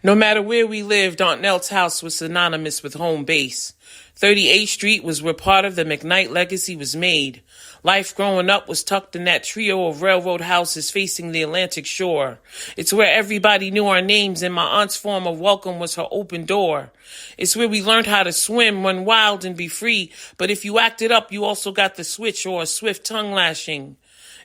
No matter where we lived, Aunt Nelt's house was synonymous with home base. 38th Street was where part of the McKnight legacy was made. Life growing up was tucked in that trio of railroad houses facing the Atlantic shore. It's where everybody knew our names, and my aunt's form of welcome was her open door. It's where we learned how to swim, run wild, and be free, but if you acted up, you also got the switch or a swift tongue lashing.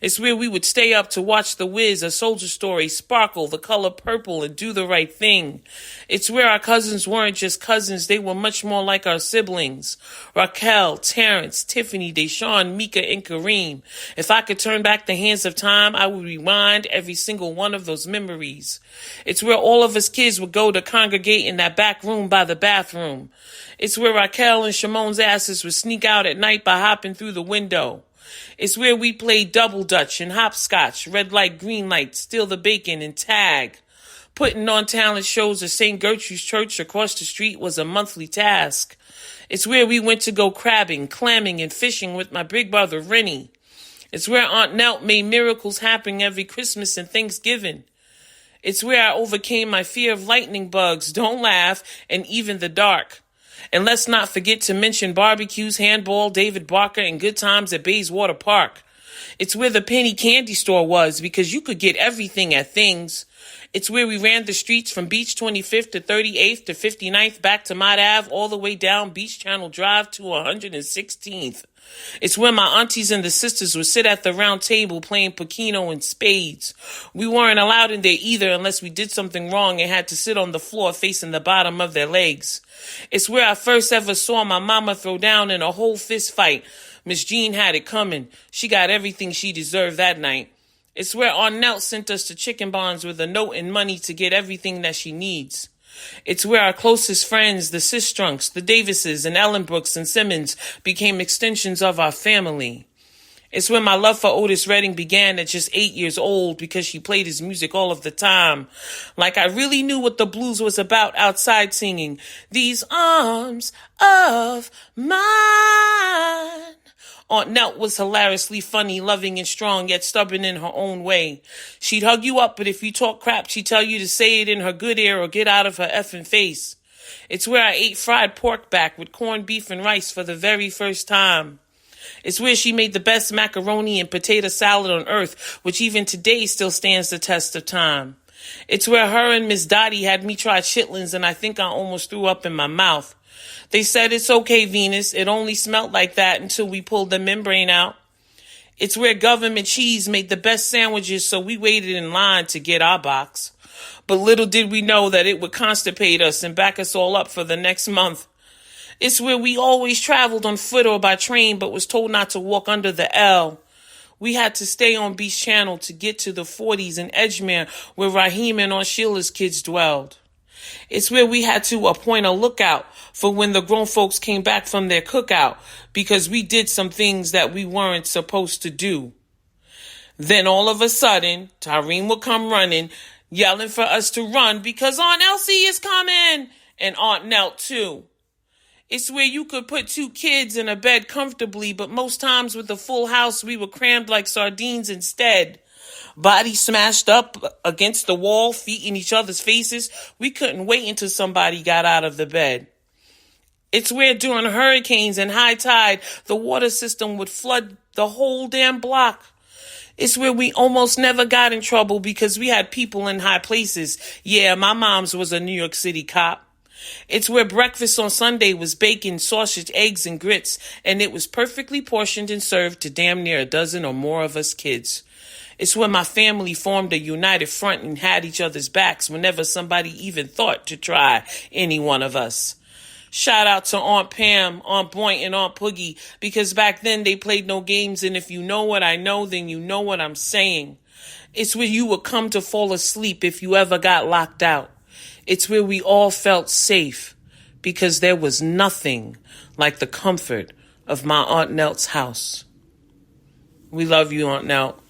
It's where we would stay up to watch The Wiz, A Soldier Story, Sparkle, The Color Purple, and Do the Right Thing. It's where our cousins weren't just cousins, they were much more like our siblings. Raquel, Terrence, Tiffany, Deshawn, Mika, and Kareem. If I could turn back the hands of time, I would rewind every single one of those memories. It's where all of us kids would go to congregate in that back room by the bathroom. It's where Raquel and Shimon's asses would sneak out at night by hopping through the window. It's where we played double dutch and hopscotch, red light, green light, steal the bacon, and tag. Putting on talent shows at St. Gertrude's Church across the street was a monthly task. It's where we went to go crabbing, clamming, and fishing with my big brother, Rennie. It's where Aunt Nelt made miracles happen every Christmas and Thanksgiving. It's where I overcame my fear of lightning bugs, don't laugh, and even the dark. And let's not forget to mention barbecues, handball, David Barker, and good times at Bayswater Park. It's where the penny candy store was because you could get everything at Things. It's where we ran the streets from Beach 25th to 38th to 59th back to Mott Ave all the way down Beach Channel Drive to 116th. It's where my aunties and the sisters would sit at the round table playing Pacino and spades. We weren't allowed in there either unless we did something wrong and had to sit on the floor facing the bottom of their legs. It's where I first ever saw my mama throw down in a whole fist fight. Miss Jean had it coming. She got everything she deserved that night. It's where Aunt Nelt sent us to Chicken Bonds with a note and money to get everything that she needs. It's where our closest friends, the Sistrunks, the Davises, and Ellenbrooks and Simmons became extensions of our family. It's where my love for Otis Redding began at just 8 years old because she played his music all of the time. Like I really knew what the blues was about outside singing, "These arms of mine." Aunt Nelt was hilariously funny, loving, and strong, yet stubborn in her own way. She'd hug you up, but if you talk crap, she'd tell you to say it in her good ear or get out of her effing face. It's where I ate fried pork back with corned beef and rice for the very first time. It's where she made the best macaroni and potato salad on earth, which even today still stands the test of time. It's where her and Miss Dottie had me try chitlins, and I think I almost threw up in my mouth. They said, "It's okay, Venus. It only smelled like that until we pulled the membrane out." It's where government cheese made the best sandwiches, so we waited in line to get our box. But little did we know that it would constipate us and back us all up for the next month. It's where we always traveled on foot or by train, but was told not to walk under the L. We had to stay on Beach Channel to get to the 40s in Edgemere, where Raheem and Aunt Sheila's kids dwelled. It's where we had to appoint a lookout for when the grown folks came back from their cookout because we did some things that we weren't supposed to do. Then all of a sudden, Tyreen would come running, yelling for us to run because Aunt Elsie is coming, and Aunt Nelt too. It's where you could put two kids in a bed comfortably, but most times with a full house, we were crammed like sardines instead. Bodies smashed up against the wall, feet in each other's faces. We couldn't wait until somebody got out of the bed. It's where during hurricanes and high tide, the water system would flood the whole damn block. It's where we almost never got in trouble because we had people in high places. Yeah, my mom's was a New York City cop. It's where breakfast on Sunday was bacon, sausage, eggs, and grits, and it was perfectly portioned and served to damn near a dozen or more of us kids. It's where my family formed a united front and had each other's backs whenever somebody even thought to try any one of us. Shout out to Aunt Pam, Aunt Boynt, and Aunt Poogie, because back then they played no games, and if you know what I know, then you know what I'm saying. It's where you would come to fall asleep if you ever got locked out. It's where we all felt safe, because there was nothing like the comfort of my Aunt Nelt's house. We love you, Aunt Nelt.